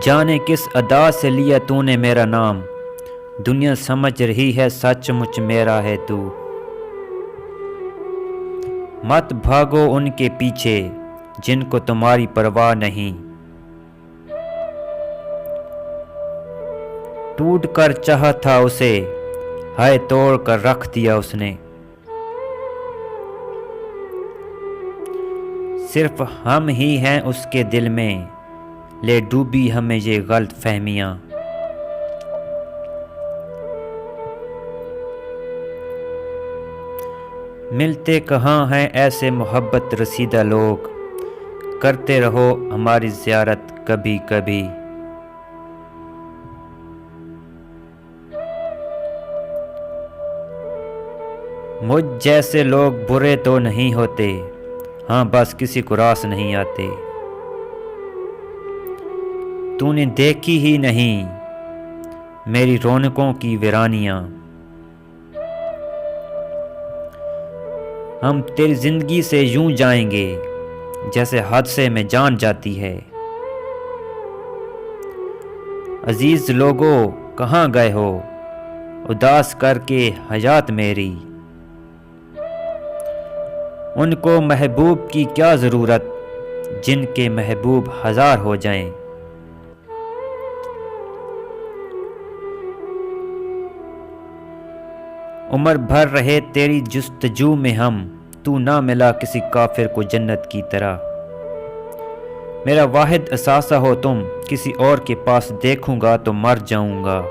جانے کس ادا سے لیا تو نے میرا نام، دنیا سمجھ رہی ہے سچ مچ میرا ہے تو۔ مت بھاگو ان کے پیچھے جن کو تمہاری پرواہ نہیں، ٹوٹ کر چاہا تھا اسے ہائے توڑ کر رکھ دیا اس نے۔ صرف ہم ہی ہیں اس کے دل میں، لے ڈوبی ہمیں یہ غلط فہمیاں۔ ملتے کہاں ہیں ایسے محبت رسیدہ لوگ، کرتے رہو ہماری زیارت کبھی کبھی۔ مجھ جیسے لوگ برے تو نہیں ہوتے، ہاں بس کسی کو راس نہیں آتے۔ تو نے دیکھی ہی نہیں میری رونقوں کی ویرانیاں، ہم تیری زندگی سے یوں جائیں گے جیسے حادثے میں جان جاتی ہے۔ عزیز لوگوں کہاں گئے ہو اداس کر کے حیات میری، ان کو محبوب کی کیا ضرورت جن کے محبوب ہزار ہو جائیں۔ عمر بھر رہے تیری جستجو میں ہم، تو نہ ملا کسی کافر کو جنت کی طرح۔ میرا واحد اثاثہ ہو تم، کسی اور کے پاس دیکھوں گا تو مر جاؤں گا۔